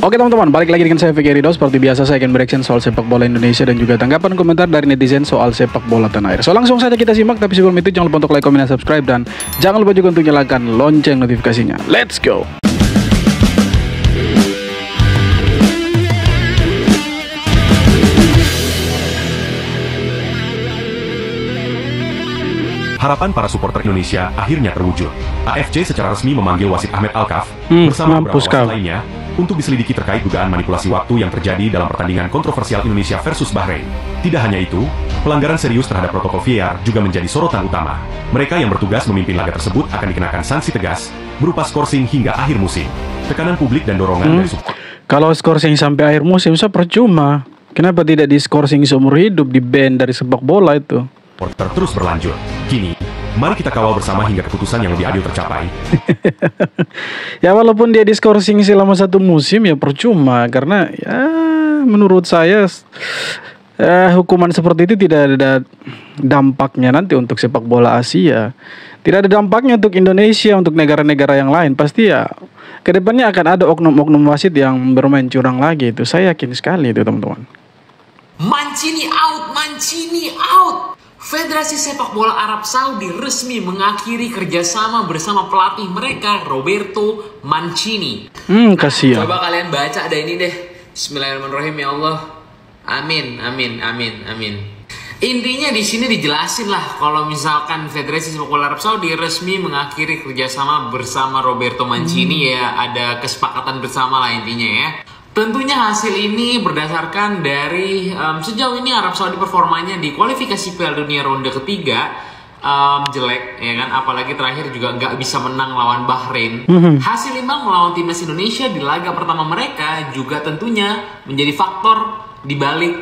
Oke teman-teman, balik lagi dengan saya Fikri Ridho. Seperti biasa saya akan bereaction soal sepak bola Indonesia dan juga tanggapan komentar dari netizen soal sepak bola tanah air. So langsung saja kita simak, tapi sebelum itu jangan lupa untuk like, komen, dan subscribe, dan jangan lupa juga untuk nyalakan lonceng notifikasinya. Let's go! Harapan para supporter Indonesia akhirnya terwujud. AFC secara resmi memanggil wasit Ahmed Alkaf bersama beberapa wasit lainnya untuk diselidiki terkait dugaan manipulasi waktu yang terjadi dalam pertandingan kontroversial Indonesia versus Bahrain. Tidak hanya itu, pelanggaran serius terhadap protokol VAR juga menjadi sorotan utama. Mereka yang bertugas memimpin laga tersebut akan dikenakan sanksi tegas berupa skorsing hingga akhir musim. Tekanan publik dan dorongan dari supporter. Kalau skorsing sampai akhir musim, so percuma. Kenapa tidak di skorsing seumur hidup, di ban dari sepak bola itu? Terus berlanjut. Kini, mari kita kawal bersama hingga keputusan yang lebih adil tercapai. Ya walaupun dia diskorsing selama satu musim ya percuma, karena ya menurut saya hukuman seperti itu tidak ada dampaknya nanti untuk sepak bola Asia. Tidak ada dampaknya untuk Indonesia, untuk negara-negara yang lain. Pasti ya kedepannya akan ada oknum-oknum wasit yang bermain curang lagi. Itu saya yakin sekali itu teman-teman. Mancini out, Mancini out. Federasi Sepak Bola Arab Saudi resmi mengakhiri kerjasama bersama pelatih mereka, Roberto Mancini. Kasihan. Coba kalian baca ada ini deh. Bismillahirrahmanirrahim, ya Allah. Amin, amin, amin, amin. Intinya di sini dijelasin lah kalau misalkan Federasi Sepak Bola Arab Saudi resmi mengakhiri kerjasama bersama Roberto Mancini, ya ada kesepakatan bersama lah intinya ya. Tentunya hasil ini berdasarkan dari sejauh ini Arab Saudi performanya di kualifikasi Piala Dunia ronde ketiga jelek ya kan, apalagi terakhir juga nggak bisa menang lawan Bahrain. Hasil imbang melawan timnas Indonesia di laga pertama mereka juga tentunya menjadi faktor dibalik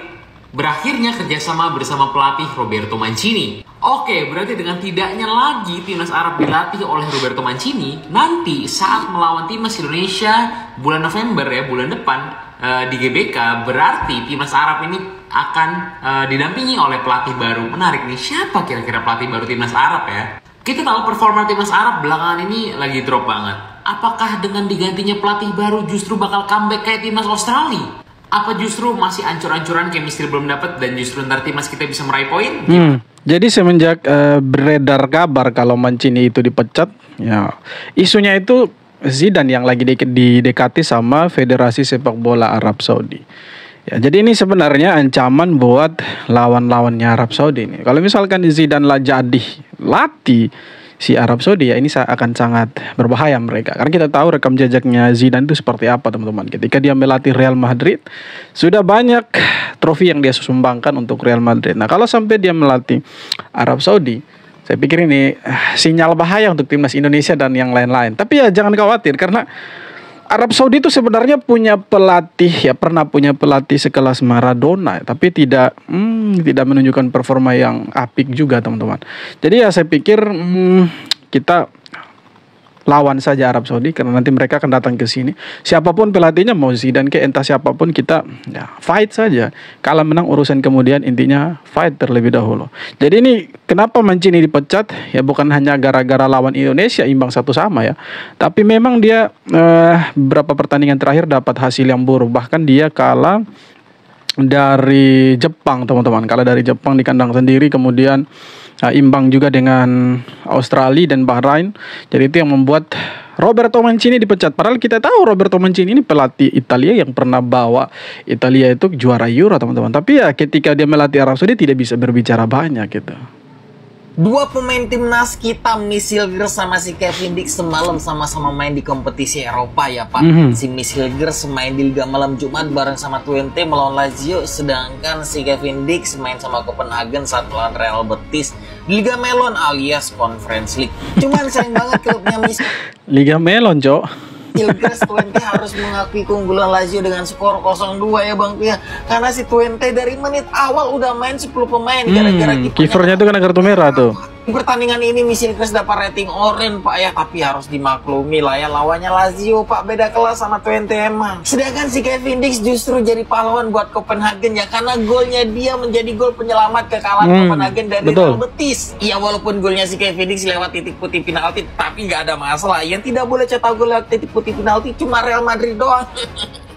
berakhirnya kerjasama bersama pelatih Roberto Mancini. Oke, berarti dengan tidaknya lagi timnas Arab dilatih oleh Roberto Mancini, nanti saat melawan timnas Indonesia bulan November ya, bulan depan di GBK, berarti timnas Arab ini akan didampingi oleh pelatih baru. Menarik nih, siapa kira-kira pelatih baru timnas Arab ya? Kita tahu performa timnas Arab belakangan ini lagi drop banget. Apakah dengan digantinya pelatih baru justru bakal comeback kayak timnas Australia? Apa justru masih ancur-ancuran, chemistry belum dapat, dan justru ntar timnas kita bisa meraih poin? Jadi semenjak beredar kabar kalau Mancini itu dipecat, ya isunya itu Zidane yang lagi didekati sama Federasi Sepak Bola Arab Saudi. Ya, jadi ini sebenarnya ancaman buat lawan-lawannya Arab Saudi ini. Kalau misalkan Zidane lah jadi latih si Arab Saudi, ya ini akan sangat berbahaya mereka. Karena kita tahu rekam jejaknya Zidane itu seperti apa teman-teman. Ketika dia melatih Real Madrid, sudah banyak trofi yang dia sumbangkan untuk Real Madrid. Nah kalau sampai dia melatih Arab Saudi, saya pikir ini sinyal bahaya untuk timnas Indonesia dan yang lain-lain. Tapi ya jangan khawatir, karena Arab Saudi itu sebenarnya punya pelatih, ya pernah punya pelatih sekelas Maradona, tapi tidak menunjukkan performa yang apik juga teman-teman. Jadi ya saya pikir kita lawan saja Arab Saudi, karena nanti mereka akan datang ke sini. Siapapun pelatihnya, mau Zidane ke entah siapapun, kita ya fight saja. Kalah menang urusan kemudian, intinya fight terlebih dahulu. Jadi ini kenapa Mancini dipecat? Ya bukan hanya gara-gara lawan Indonesia imbang 1-1 ya. Tapi memang dia beberapa pertandingan terakhir dapat hasil yang buruk. Bahkan dia kalah dari Jepang teman-teman. Kalah dari Jepang di kandang sendiri, kemudian imbang juga dengan Australia dan Bahrain. Jadi itu yang membuat Roberto Mancini dipecat. Padahal kita tahu Roberto Mancini ini pelatih Italia yang pernah bawa Italia itu juara Euro teman-teman. Tapi ya ketika dia melatih Arab Saudi tidak bisa berbicara banyak gitu. Dua pemain timnas kita, Miss Hilgers sama si Kevin Dix, semalam sama-sama main di kompetisi Eropa ya Pak. Si Miss Hilgers main di Liga Malam Jumat bareng sama Twente melawan Lazio, sedangkan si Kevin Dix main sama Copenhagen saat melawan Real Betis di Liga Melon alias Conference League. Cuman sayang banget klubnya Miss Liga Melon, Cok. Hilgers Twente harus mengakui keunggulan Lazio dengan skor 0-2 ya Bang ya. Karena si Twente dari menit awal udah main 10 pemain gara-gara kipernya itu kena kartu merah tuh. Di pertandingan ini Miss Hilgers dapat rating orange Pak ya, tapi harus dimaklumi lah ya, lawannya Lazio Pak, beda kelas sama Twente emang. Sedangkan si Kevin Dix justru jadi pahlawan buat Copenhagen ya, karena golnya dia menjadi gol penyelamat kekalahan Copenhagen dari Real Betis. Iya, walaupun golnya si Kevin Dix lewat titik putih penalti, tapi nggak ada masalah. Yang tidak boleh cetak gol lewat titik putih penalti cuma Real Madrid doang.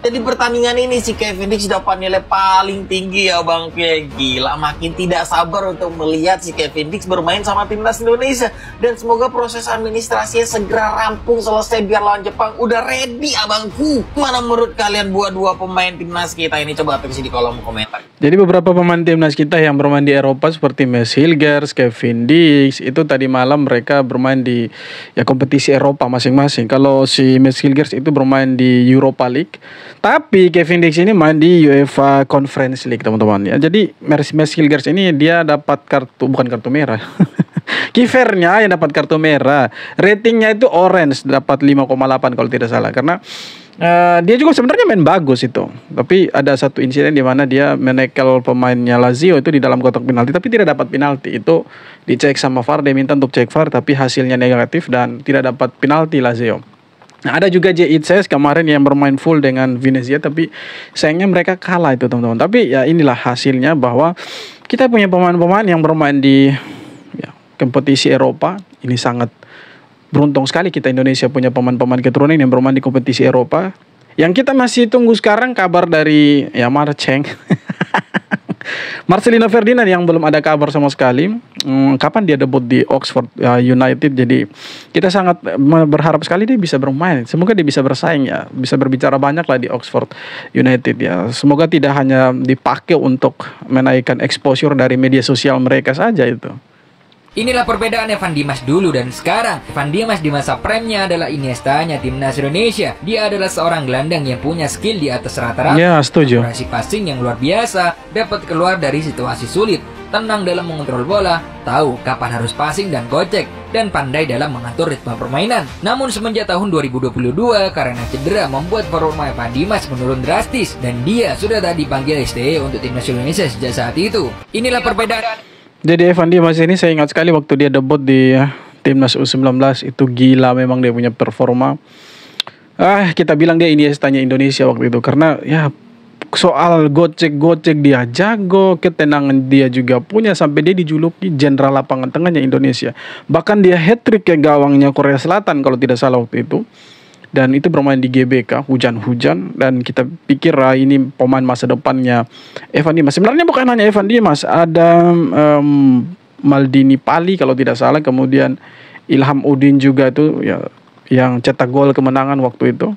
Jadi pertandingan ini si Kevin Dix dapat nilai paling tinggi ya Bang Pie. Gila, makin tidak sabar untuk melihat si Kevin Dix bermain sama timnas Indonesia. Dan semoga proses administrasinya segera rampung selesai biar lawan Jepang udah ready abangku. Mana menurut kalian buat dua pemain timnas kita ini? Coba tulis di kolom komentar. Jadi beberapa pemain timnas kita yang bermain di Eropa seperti Mats Hilgers, Kevin Dix, itu tadi malam mereka bermain di kompetisi Eropa masing-masing. Kalau si Mats Hilgers itu bermain di Europa League. Tapi Kevin Dix ini main di UEFA Conference League, teman-teman ya. Jadi Mats Hilgers ini dia dapat bukan kartu merah. Kipernya yang dapat kartu merah. Ratingnya itu orange, dapat 5,8 kalau tidak salah. Karena dia juga sebenarnya main bagus itu. Tapi ada satu insiden di mana dia menekel pemainnya Lazio itu di dalam kotak penalti tapi tidak dapat penalti. Itu dicek sama VAR, dia minta untuk cek VAR tapi hasilnya negatif dan tidak dapat penalti Lazio. Nah, ada juga JITSES kemarin yang bermain full dengan Venezia tapi sayangnya mereka kalah itu teman-teman. Tapi ya inilah hasilnya bahwa kita punya pemain-pemain yang bermain di kompetisi Eropa. Ini sangat beruntung sekali kita Indonesia punya pemain-pemain keturunan yang bermain di kompetisi Eropa. Yang kita masih tunggu sekarang kabar dari Marceng. Marcelino Ferdinand yang belum ada kabar sama sekali. Kapan dia debut di Oxford United. Jadi kita sangat berharap sekali dia bisa bermain. Semoga dia bisa bersaing ya. Bisa berbicara banyak lah di Oxford United ya. Semoga tidak hanya dipakai untuk menaikkan exposure dari media sosial mereka saja itu. Inilah perbedaan Evan Dimas dulu dan sekarang. Evan Dimas di masa prime-nya adalah Iniesta-nya timnas Indonesia. Dia adalah seorang gelandang yang punya skill di atas rata-rata. Ya, setuju. Akurasi passing yang luar biasa, dapat keluar dari situasi sulit, tenang dalam mengontrol bola, tahu kapan harus passing dan gocek, dan pandai dalam mengatur ritme permainan. Namun semenjak tahun 2022 karena cedera membuat performa Evan Dimas menurun drastis dan dia sudah tak dipanggil STE untuk timnas Indonesia sejak saat itu. Inilah perbedaan. Jadi Evan Dimas ini saya ingat sekali waktu dia debut di timnas U19 itu gila memang dia punya performa. Kita bilang dia Iniesta-nya Indonesia waktu itu karena ya soal gocek-gocek dia jago, ketenangan dia juga punya sampai dia dijuluki jenderal lapangan tengahnya Indonesia. Bahkan dia hat-trick ke gawangnya Korea Selatan kalau tidak salah waktu itu. Dan itu bermain di GBK, hujan-hujan. Dan kita pikir ini pemain masa depannya Evan Dimas. Sebenarnya bukan hanya Evan Dimas, ada Maldini Pali kalau tidak salah. Kemudian Ilham Udin juga itu ya, yang cetak gol kemenangan waktu itu.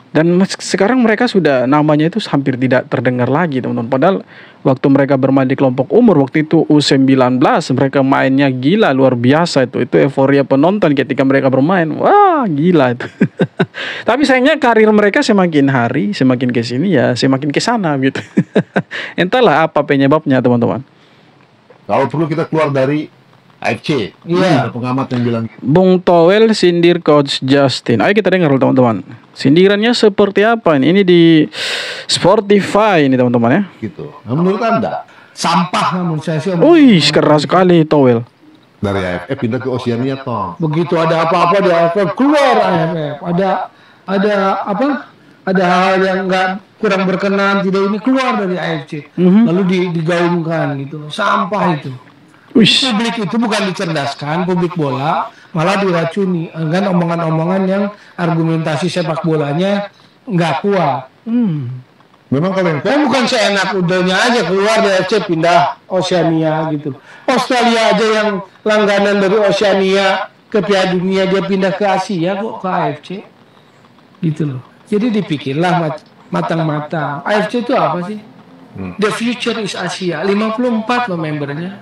Dan sekarang mereka sudah namanya itu hampir tidak terdengar lagi teman-teman. Padahal waktu mereka bermain di kelompok umur waktu itu U19 mereka mainnya gila luar biasa itu. Itu euforia penonton ketika mereka bermain. Wah gila itu. Tapi sayangnya karir mereka semakin hari semakin ke sini ya semakin ke sana gitu. Entahlah apa penyebabnya teman-teman. Kalau perlu kita keluar dari AFC. Iya, ada pengamat yang bilang Bung Towel sindir Coach Justin. Ayo kita dengar teman-teman. Sindirannya seperti apa ini? Ini di Spotify ini teman-teman ya. gitu. Nah, menurut Anda Sampah namun saya sih. Wih, keras sekali Towel. dari AFF pindah ke Oceania toh? Begitu ada apa-apa di AFF keluar AFF. Ada apa? Ada hal yang nggak kurang berkenan tidak ini keluar dari AFC. Lalu digaungkan gitu. Sampah itu. Wish. Publik itu bukan dicerdaskan, publik bola malah diracuni dengan omongan-omongan yang argumentasi sepak bolanya nggak kuat. Memang kalau yang Kan bukan seenak udahnya aja keluar dari AFC pindah Oceania gitu. Australia aja yang langganan dari Oceania ke Piala Dunia dia pindah ke Asia kok ke AFC. Gitu loh. Jadi dipikirlah matang-matang. AFC itu apa sih? The future is Asia. 54 loh membernya.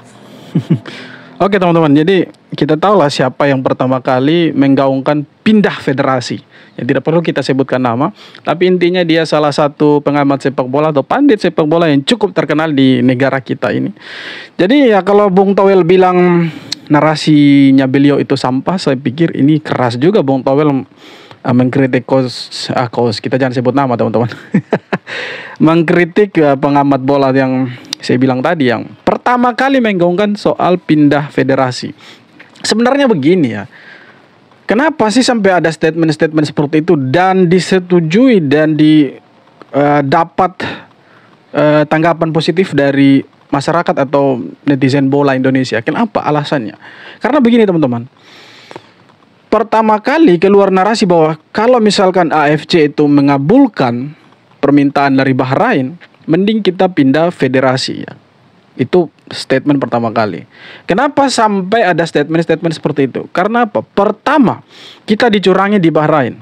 Oke teman-teman, jadi kita tahu lah siapa yang pertama kali menggaungkan pindah federasi. Ya, tidak perlu kita sebutkan nama, tapi intinya dia salah satu pengamat sepak bola atau pandit sepak bola yang cukup terkenal di negara kita ini. Jadi ya kalau Bung Towel bilang narasinya beliau itu sampah, saya pikir ini keras juga Bung Towel mengkritik coach kita jangan sebut nama teman-teman. Mengkritik pengamat bola yang saya bilang tadi yang pertama kali menggaungkan soal pindah federasi. Sebenarnya begini ya. Kenapa sih sampai ada statement-statement seperti itu dan disetujui dan dapat tanggapan positif dari masyarakat atau netizen bola Indonesia? Kenapa alasannya? Karena begini teman-teman. Pertama kali keluar narasi bahwa kalau misalkan AFC itu mengabulkan permintaan dari Bahrain, mending kita pindah federasi ya. Itu statement pertama kali. Kenapa sampai ada statement-statement seperti itu? Karena apa? Pertama, kita dicurangi di Bahrain.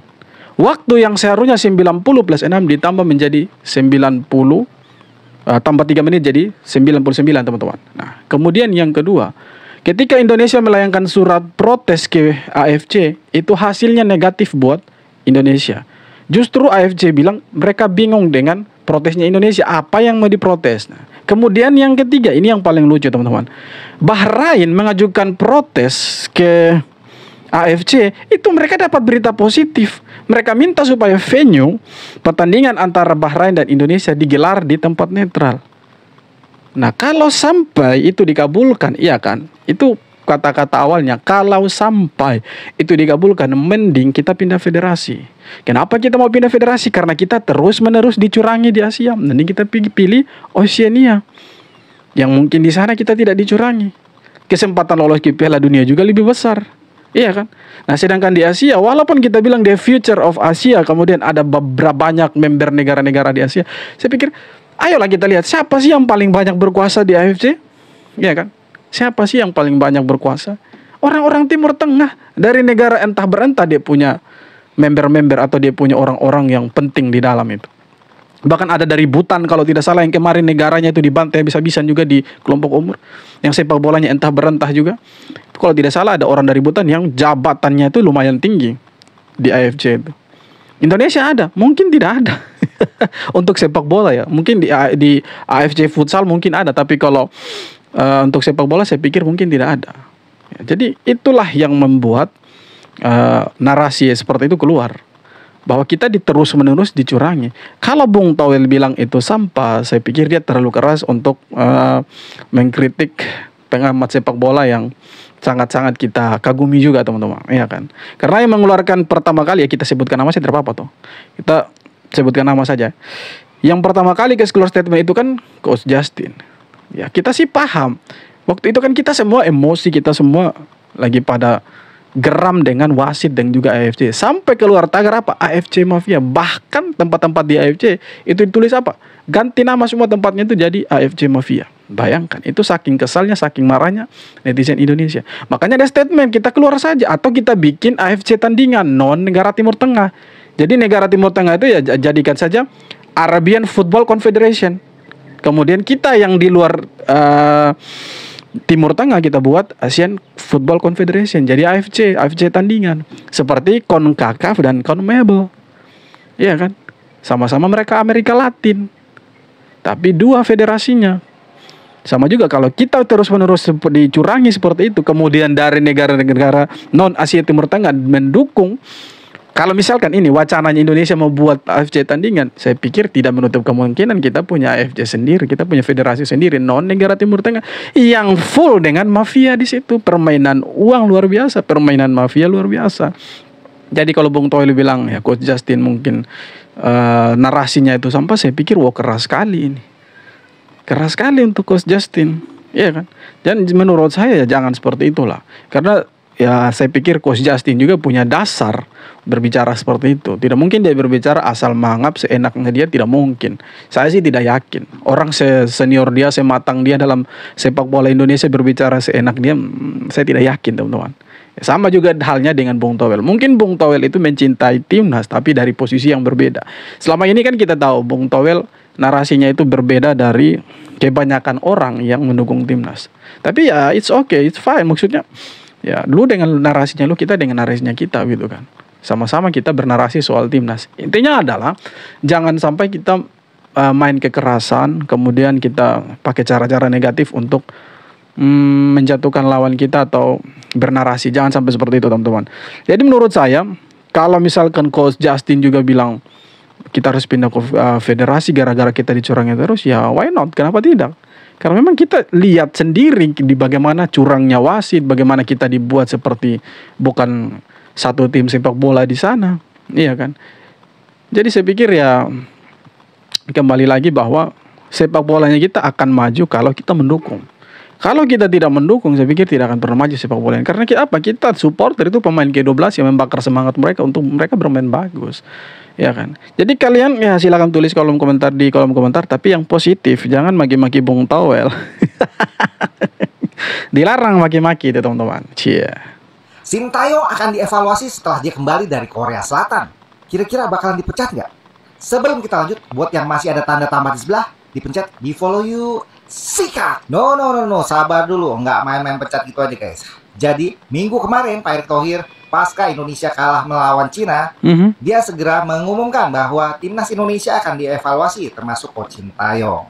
Waktu yang seharusnya 90 plus 6 ditambah menjadi 90, tambah 3 menit jadi 99 teman-teman. Nah, kemudian yang kedua, ketika Indonesia melayangkan surat protes ke AFC, itu hasilnya negatif buat Indonesia. Justru AFC bilang mereka bingung dengan protesnya Indonesia. Apa yang mau diprotes? Nah, kemudian yang ketiga, ini yang paling lucu teman-teman. Bahrain mengajukan protes ke AFC, itu mereka dapat berita positif. Mereka minta supaya venue pertandingan antara Bahrain dan Indonesia digelar di tempat netral. Nah, kalau sampai itu dikabulkan, iya kan? Itu kata-kata awalnya, kalau sampai itu dikabulkan, mending kita pindah federasi. Kenapa kita mau pindah federasi? Karena kita terus-menerus dicurangi di Asia. Mending kita pilih Oceania, yang mungkin di sana kita tidak dicurangi. Kesempatan lolos ke Piala Dunia juga lebih besar. Iya kan? Nah, sedangkan di Asia, walaupun kita bilang the future of Asia, kemudian ada beberapa banyak member negara-negara di Asia, saya pikir, ayolah kita lihat siapa sih yang paling banyak berkuasa di AFC? Iya kan? Siapa sih yang paling banyak berkuasa? Orang-orang Timur Tengah. Dari negara entah berentah dia punya member-member atau dia punya orang-orang yang penting di dalam itu. Bahkan ada dari Bhutan kalau tidak salah, yang kemarin negaranya itu dibantai habis-habisan juga di kelompok umur. Yang sepak bolanya entah berentah juga. Kalau tidak salah ada orang dari Bhutan yang jabatannya itu lumayan tinggi di AFC itu. Indonesia ada, mungkin tidak ada. Untuk sepak bola ya, mungkin di AFC futsal mungkin ada, tapi kalau untuk sepak bola saya pikir mungkin tidak ada. Ya, jadi itulah yang membuat narasi seperti itu keluar, bahwa kita terus-menerus dicurangi. Kalau Bung Toel bilang itu sampah, saya pikir dia terlalu keras untuk mengkritik pengamat sepak bola yang sangat-sangat kita kagumi juga teman-teman, ya kan? Karena yang mengeluarkan pertama kali, ya kita sebutkan nama saja, tidak apa-apa toh. Kita sebutkan nama saja. Yang pertama kali keluar statement itu kan Coach Justin. Ya, kita sih paham. Waktu itu kan kita semua emosi, kita semua lagi pada geram dengan wasit dan juga AFC. Sampai keluar tagar apa? AFC Mafia. Bahkan tempat-tempat di AFC itu ditulis apa? Ganti nama semua tempatnya itu jadi AFC Mafia. Bayangkan, itu saking kesalnya, saking marahnya netizen Indonesia. Makanya ada statement, kita keluar saja atau kita bikin AFC tandingan non negara Timur Tengah. Jadi negara Timur Tengah itu ya jadikan saja Arabian Football Confederation. Kemudian kita yang di luar Timur Tengah kita buat Asian Football Confederation. Jadi AFC tandingan. Seperti CONCACAF dan CONMEBOL. Iya kan? Sama-sama mereka Amerika Latin. Tapi dua federasinya. Sama juga kalau kita terus-menerus dicurangi seperti itu, kemudian dari negara-negara non-Asia Timur Tengah mendukung. Kalau misalkan ini wacananya Indonesia mau buat AFC tandingan, saya pikir tidak menutup kemungkinan kita punya AFC sendiri, kita punya federasi sendiri non negara Timur Tengah yang full dengan mafia di situ, permainan uang luar biasa, permainan mafia luar biasa. Jadi kalau Bung Toil bilang ya Coach Justin mungkin narasinya itu sampah, saya pikir wah keras sekali ini, keras sekali untuk Coach Justin, iya kan? Dan menurut saya ya jangan seperti itulah, karena ya saya pikir Coach Justin juga punya dasar berbicara seperti itu. Tidak mungkin dia berbicara asal mangap seenaknya dia, tidak mungkin. Saya sih tidak yakin orang senior dia, sematang dia dalam sepak bola Indonesia berbicara seenak dia, saya tidak yakin teman-teman. Sama juga halnya dengan Bung Toel. Mungkin Bung Toel itu mencintai timnas tapi dari posisi yang berbeda. Selama ini kan kita tahu Bung Toel narasinya itu berbeda dari kebanyakan orang yang mendukung timnas. Tapi ya it's okay, it's fine, maksudnya ya lu dengan narasinya lu, kita dengan narasinya kita gitu kan. Sama-sama kita bernarasi soal timnas. Intinya adalah jangan sampai kita main kekerasan, kemudian kita pakai cara-cara negatif untuk menjatuhkan lawan kita atau bernarasi. Jangan sampai seperti itu teman-teman. Jadi menurut saya, kalau misalkan Coach Justin juga bilang kita harus pindah ke federasi gara-gara kita dicurangi terus, ya why not? Kenapa tidak? Karena memang kita lihat sendiri di bagaimana curangnya wasit, bagaimana kita dibuat seperti bukan satu tim sepak bola di sana, iya kan? Jadi saya pikir ya kembali lagi bahwa sepak bolanya kita akan maju kalau kita mendukung. Kalau kita tidak mendukung, saya pikir tidak akan pernah maju sepak bola. Karena kita supporter itu pemain G12 yang membakar semangat mereka untuk mereka bermain bagus. Ya kan. Jadi kalian ya silakan tulis kolom komentar di kolom komentar, tapi yang positif, jangan maki-maki Bung Towel. Dilarang maki-maki itu teman-teman. Cia. Sintayong akan dievaluasi setelah dia kembali dari Korea Selatan. Kira-kira bakalan dipecat nggak? Sebelum kita lanjut, buat yang masih ada tanda tambah di sebelah, dipencet, di follow you, sikat. No, sabar dulu, nggak main-main pecat gitu aja guys. Jadi, minggu kemarin Pak Erick Thohir, pasca Indonesia kalah melawan Cina, dia segera mengumumkan bahwa timnas Indonesia akan dievaluasi, termasuk Coach Sintayong.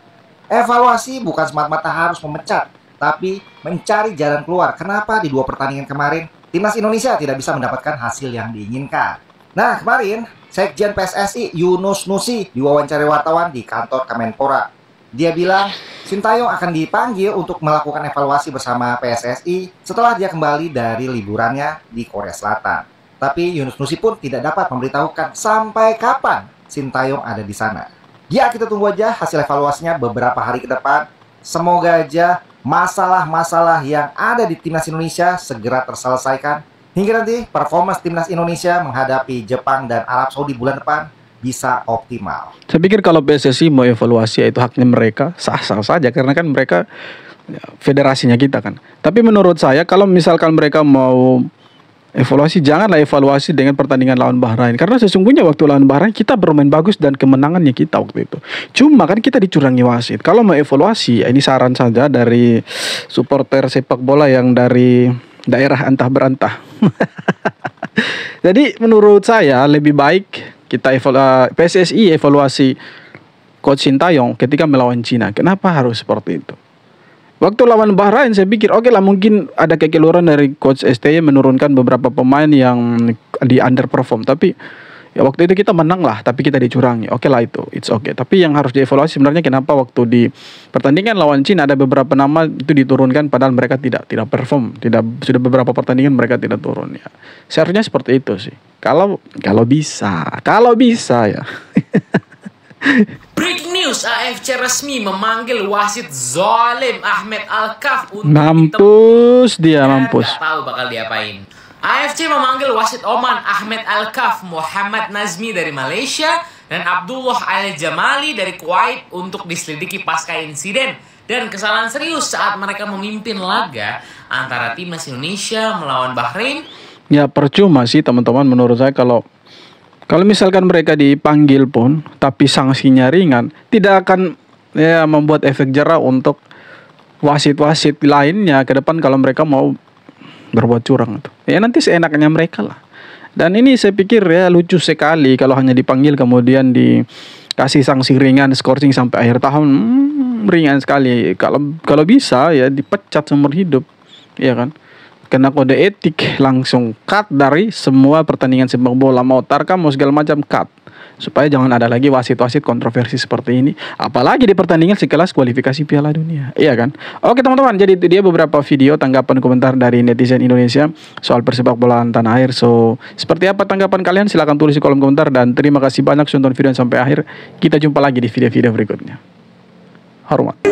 Evaluasi bukan semata-mata harus memecat, tapi mencari jalan keluar. Kenapa di 2 pertandingan kemarin, timnas Indonesia tidak bisa mendapatkan hasil yang diinginkan. Nah, kemarin, Sekjen PSSI Yunus Nusi diwawancari wartawan di kantor Kemenpora. Dia bilang, Sintayong akan dipanggil untuk melakukan evaluasi bersama PSSI setelah dia kembali dari liburannya di Korea Selatan. Tapi Yunus Nusi pun tidak dapat memberitahukan sampai kapan Sintayong ada di sana. Ya, kita tunggu aja hasil evaluasinya beberapa hari ke depan. Semoga aja masalah-masalah yang ada di timnas Indonesia segera terselesaikan. Hingga nanti performance timnas Indonesia menghadapi Jepang dan Arab Saudi bulan depan bisa optimal. Saya pikir kalau PSSI mau evaluasi ya itu haknya mereka, sah-sah saja karena kan mereka ya, federasinya kita kan. Tapi menurut saya kalau misalkan mereka mau evaluasi, janganlah evaluasi dengan pertandingan lawan Bahrain, karena sesungguhnya waktu lawan Bahrain kita bermain bagus dan kemenangannya kita waktu itu. Cuma kan kita dicurangi wasit. Kalau mau evaluasi, ini saran saja dari supporter sepak bola yang dari daerah antah berantah. Jadi menurut saya lebih baik kita PSSI evaluasi Coach Sintayong ketika melawan Cina. Kenapa harus seperti itu? Waktu lawan Bahrain saya pikir oke lah, mungkin ada kekeliruan dari Coach STY menurunkan beberapa pemain yang di underperform. Tapi ya waktu itu kita menang lah, tapi kita dicurangi. Oke lah itu, it's okay. Tapi yang harus dievaluasi sebenarnya kenapa waktu di pertandingan lawan Cina ada beberapa nama itu diturunkan padahal mereka tidak perform. Sudah beberapa pertandingan mereka tidak turun ya. Seharusnya seperti itu sih. Kalau bisa ya. Breaking news, AFC resmi memanggil wasit zalim Ahmed Alkaf untuk mampus dia mampus. Nggak tahu bakal diapain. AFC memanggil wasit Oman Ahmed Alkaf, Muhammad Nazmi dari Malaysia, dan Abdullah Al-Jamali dari Kuwait untuk diselidiki pasca insiden dan kesalahan serius saat mereka memimpin laga antara timnas Indonesia melawan Bahrain. Ya percuma sih teman-teman, menurut saya kalau misalkan mereka dipanggil pun tapi sanksinya ringan, tidak akan ya membuat efek jera untuk wasit-wasit lainnya ke depan kalau mereka mau berbuat curang itu. Ya nanti seenaknya mereka lah. Dan ini saya pikir ya lucu sekali kalau hanya dipanggil kemudian dikasih sanksi ringan, scoring sampai akhir tahun. Ringan sekali. Kalau bisa ya dipecat seumur hidup. Ya kan? Kena kode etik, langsung cut dari semua pertandingan sepak bola, mau tarkam mau segala macam cut, supaya jangan ada lagi wasit-wasit kontroversi seperti ini, apalagi di pertandingan sekelas kualifikasi Piala Dunia, iya kan? Oke teman-teman, jadi itu dia beberapa video tanggapan komentar dari netizen Indonesia soal persepak bolaan tanah air. So seperti apa tanggapan kalian? Silahkan tulis di kolom komentar, dan terima kasih banyak sudah nonton video sampai akhir. Kita jumpa lagi di video-video berikutnya. Hormat.